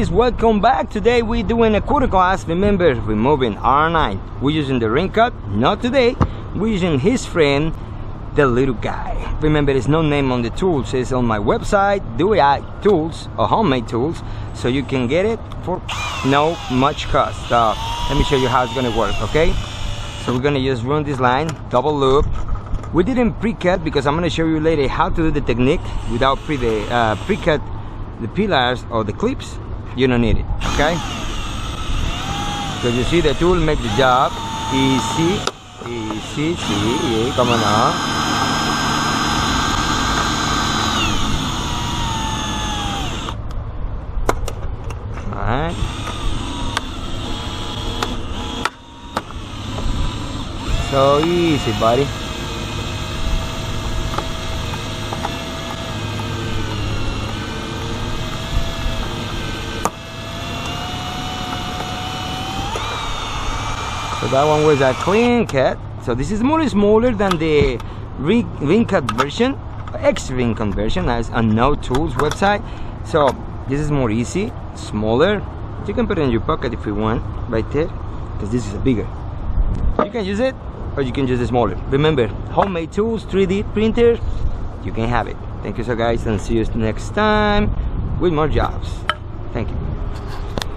guys, welcome back. Today we're doing a quarter class. Remember, removing R9. We're using the ring cut. Not today. We're using his friend, the little guy. Remember, there's no name on the tools. It's on my website, DIY tools or homemade tools, so you can get it for no much cost. Let me show you how it's gonna work, okay? So we're gonna just run this line, double loop. We didn't pre-cut because I'm gonna show you later how to do the technique without pre-cut the pillars or the clips. You don't need it, okay? Because you see the tool make the job easy, come on now. Alright. So easy, buddy. So that one was a clean cut. So this is more smaller than the ring cut version, X-ring conversion, as a No Tools website. So this is more easy, smaller. You can put it in your pocket if you want, right there, because this is a bigger. You can use it, or you can use the smaller. Remember, homemade tools, 3D printer, you can have it. Thank you, so guys, and see you next time with more jobs. Thank you.